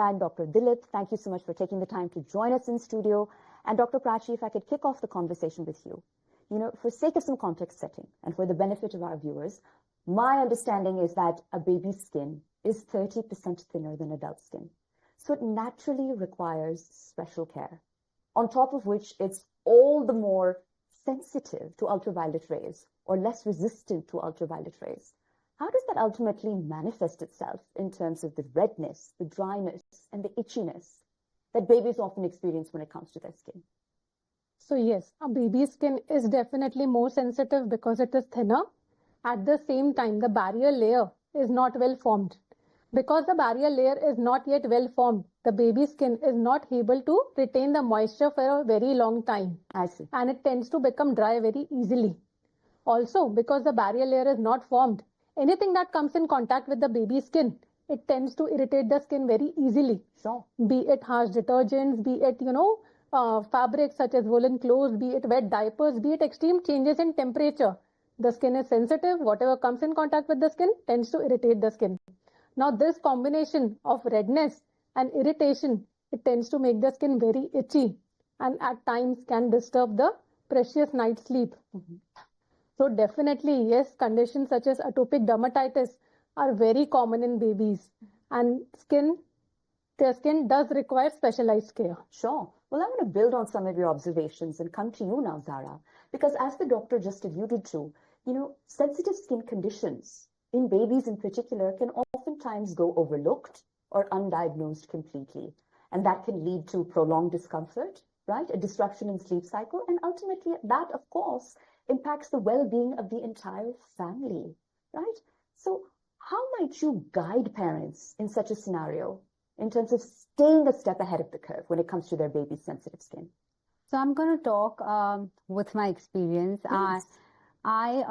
and Dr. Dilip, thank you so much for taking the time to join us in studio. And Dr. Prachi, if I could kick off the conversation with you. For sake of some context setting and for the benefit of our viewers, my understanding is that a baby's skin is 30% thinner than adult skin. So it naturally requires special care. On top of which, it's all the more sensitive to ultraviolet rays or less resistant to ultraviolet rays. How does that ultimately manifest itself in terms of the redness, the dryness, and the itchiness that babies often experience when it comes to their skin? So yes, a baby's skin is definitely more sensitive because it is thinner. At the same time, the barrier layer is not well formed. Because the barrier layer is not yet well formed, the baby's skin is not able to retain the moisture for a very long time. I see. And it tends to become dry very easily. Also, because the barrier layer is not formed, anything that comes in contact with the baby's skin, it tends to irritate the skin very easily. Sure. Be it harsh detergents, be it, fabrics such as woolen clothes, be it wet diapers, be it extreme changes in temperature. The skin is sensitive. Whatever comes in contact with the skin tends to irritate the skin. Now, this combination of redness and irritation, it tends to make the skin very itchy and at times can disturb the precious night sleep. So definitely, yes, conditions such as atopic dermatitis are very common in babies, and their skin does require specialized care. Sure. Well, I want to build on some of your observations and come to you now, Zara, because as the doctor just alluded to, sensitive skin conditions in babies in particular can oftentimes go overlooked or undiagnosed completely. And that can lead to prolonged discomfort, right? A disruption in sleep cycle. And ultimately, that, of course, impacts the well-being of the entire family, right? So how might you guide parents in such a scenario in terms of staying a step ahead of the curve when it comes to their baby's sensitive skin? So I'm going to talk with my experience. Yes. I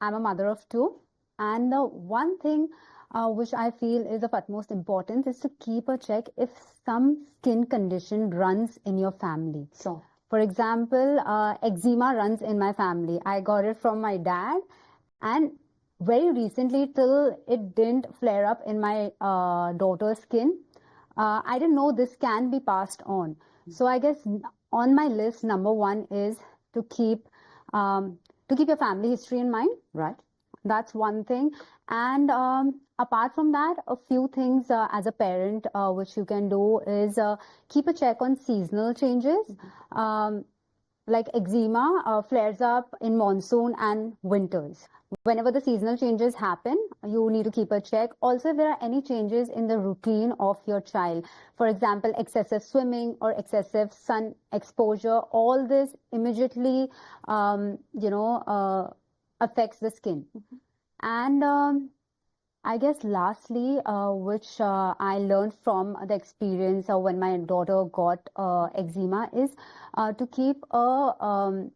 am a mother of two, and the one thing which I feel is of utmost importance is to keep a check if some skin condition runs in your family. Sure. For example, eczema runs in my family. I got it from my dad, and very recently, till it didn't flare up in my daughter's skin, I didn't know this can be passed on. So I guess on my list, number one is to keep your family history in mind. Right. That's one thing. And apart from that, a few things as a parent which you can do is keep a check on seasonal changes. Like eczema flares up in monsoon and winters. Whenever the seasonal changes happen, you need to keep a check. Also, if there are any changes in the routine of your child, for example, excessive swimming or excessive sun exposure, all this immediately, affects the skin. And I guess lastly, which I learned from the experience when my daughter got eczema is to keep a,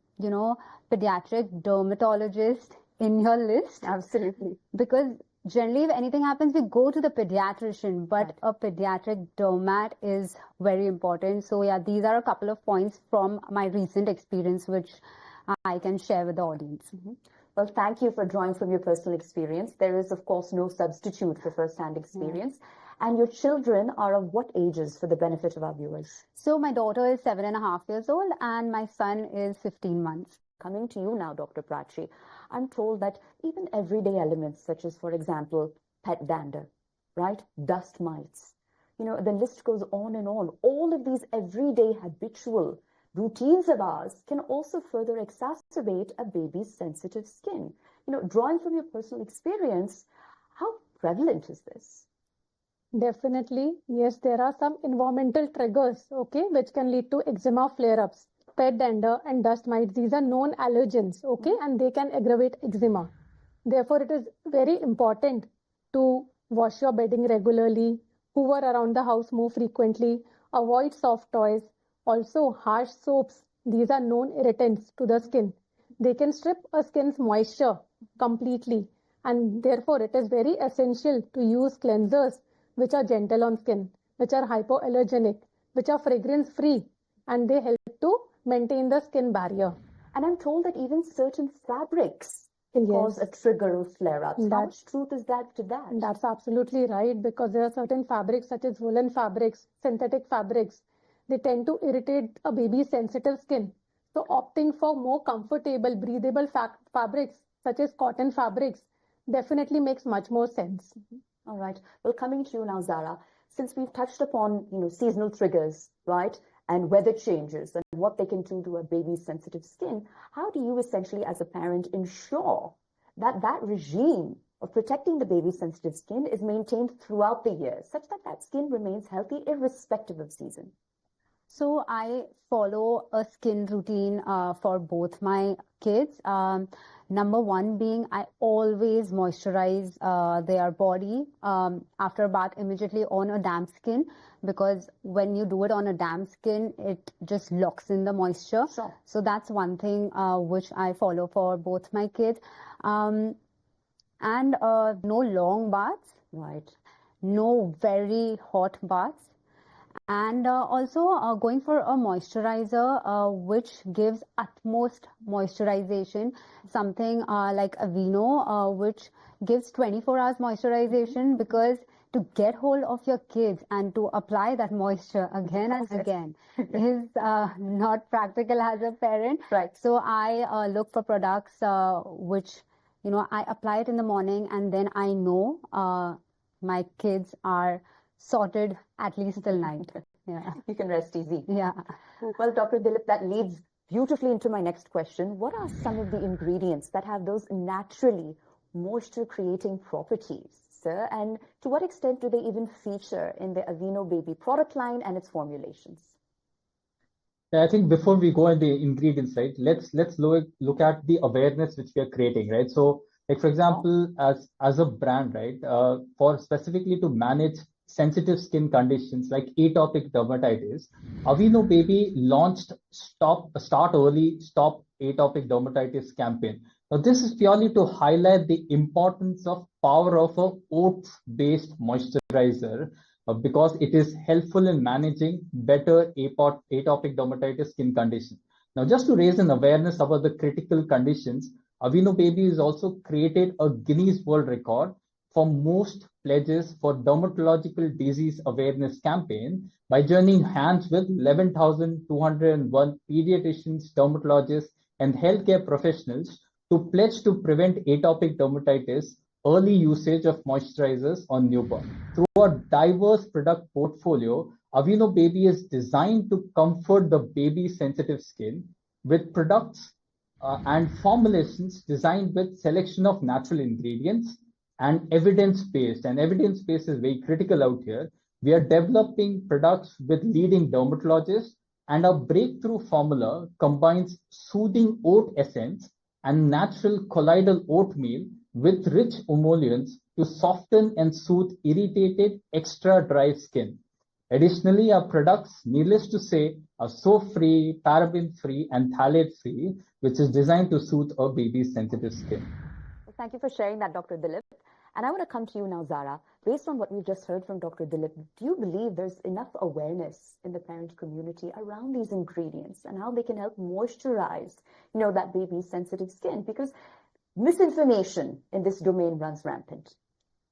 pediatric dermatologist in your list. Absolutely. Because generally, if anything happens, we go to the pediatrician, but a pediatric dermat is very important. So yeah, these are a couple of points from my recent experience, which I can share with the audience. Well, thank you for drawing from your personal experience. There is, of course, no substitute for first-hand experience. And your children are of what ages for the benefit of our viewers? So my daughter is 7.5 years old and my son is 15 months. Coming to you now, Dr. Prachi, I'm told that even everyday elements such as, for example, pet dander, right? Dust mites, the list goes on and on. All of these everyday habitual routines of ours can also further exacerbate a baby's sensitive skin. Drawing from your personal experience, how prevalent is this? Definitely, yes, there are some environmental triggers, which can lead to eczema flare-ups. Pet dander and dust mites, these are known allergens, and they can aggravate eczema. Therefore, it is very important to wash your bedding regularly, hoover around the house more frequently, avoid soft toys. Also, harsh soaps, these are known irritants to the skin. They can strip a skin's moisture completely, and therefore it is very essential to use cleansers which are gentle on skin, which are hypoallergenic, which are fragrance-free, and they help to maintain the skin barrier. And I'm told that even certain fabrics cause a trigger of flare-ups. How That- much truth is that to that? That's absolutely right, because there are certain fabrics such as woolen fabrics, synthetic fabrics. They tend to irritate a baby's sensitive skin. So opting for more comfortable, breathable fabrics such as cotton fabrics definitely makes much more sense. All right. Well, coming to you now, Zara, since we've touched upon, seasonal triggers, right, and weather changes and what they can do to a baby's sensitive skin, how do you essentially, as a parent, ensure that that regime of protecting the baby's sensitive skin is maintained throughout the year, such that that skin remains healthy irrespective of season? So I follow a skin routine for both my kids. Number one being, I always moisturize their body after a bath immediately on a damp skin, because when you do it on a damp skin, it just locks in the moisture. Sure. So that's one thing which I follow for both my kids. And no long baths, Right. no very hot baths. And also going for a moisturizer which gives utmost moisturization, something like Aveeno, which gives 24 hours moisturization, because to get hold of your kids and to apply that moisture again and again is not practical as a parent. Right. So I look for products which, I apply it in the morning, and then I know my kids are sorted at least till night. Yeah. You can rest easy. Yeah. Well, Dr. Dilip, that leads beautifully into my next question. What are some of the ingredients that have those naturally moisture-creating properties, sir? And to what extent do they even feature in the Aveeno Baby product line and its formulations? Yeah, I think before we go into the ingredients, right, let's look at the awareness which we are creating, right? So, like for example, as a brand, right, for specifically to manage sensitive skin conditions like atopic dermatitis, Aveeno Baby launched Start Early, Stop Atopic Dermatitis campaign. Now, this is purely to highlight the importance of power of a oats-based moisturizer, because it is helpful in managing better atopic dermatitis skin condition. Now, just to raise an awareness about the critical conditions, Aveeno Baby has also created a Guinness World Record for most pledges for dermatological disease awareness campaign by joining hands with 11,201 pediatricians, dermatologists, and healthcare professionals to pledge to prevent atopic dermatitis, early usage of moisturizers on newborn. Through a diverse product portfolio, Aveeno Baby is designed to comfort the baby's sensitive skin with products and formulations designed with selection of natural ingredients and evidence-based. And evidence-based is very critical out here. We are developing products with leading dermatologists, and our breakthrough formula combines soothing oat essence and natural colloidal oatmeal with rich emollients to soften and soothe irritated, extra dry skin. Additionally, our products, needless to say, are soap-free, paraben-free, and phthalate-free, which is designed to soothe a baby's sensitive skin. Well, thank you for sharing that, Dr. Dilip. And I want to come to you now, Zara. Based on what we've just heard from Dr. Dilip, do you believe there's enough awareness in the parent community around these ingredients and how they can help moisturize, that baby's sensitive skin? Because misinformation in this domain runs rampant.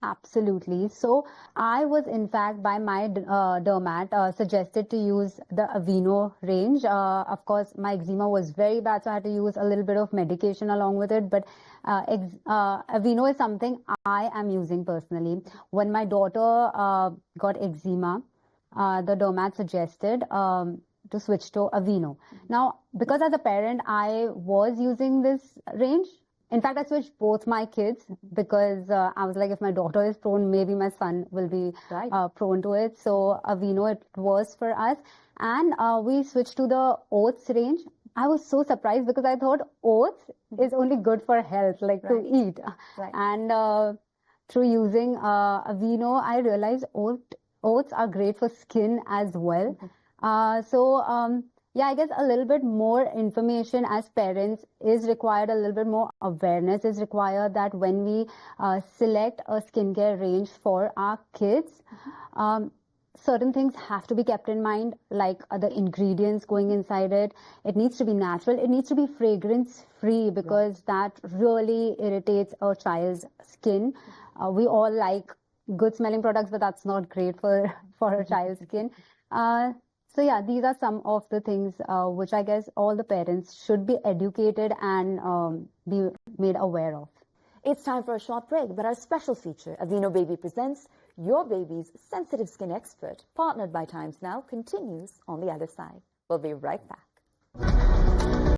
Absolutely. So I was, in fact, by my dermat suggested to use the Aveeno range. Of course, my eczema was very bad, so I had to use a little bit of medication along with it. But Aveeno is something I am using personally. When my daughter got eczema, the dermat suggested to switch to Aveeno. Now, because as a parent, I was using this range. In fact, I switched both my kids because I was like, if my daughter is prone, maybe my son will be prone to it. So Aveeno, it was for us. And we switched to the oats range. I was so surprised because I thought oats is only good for health, like to eat. Right. And through using Aveeno, I realized oats are great for skin as well. Yeah, I guess a little bit more information as parents is required, a little bit more awareness is required, that when we select a skincare range for our kids, certain things have to be kept in mind, like the ingredients going inside it. It needs to be natural. It needs to be fragrance free, because that really irritates a child's skin. We all like good smelling products, but that's not great for a child's skin. So yeah, these are some of the things which I guess all the parents should be educated and be made aware of. It's time for a short break, but our special feature, Aveeno Baby presents Your Baby's Sensitive Skin Expert, partnered by Times Now, continues on the other side. We'll be right back.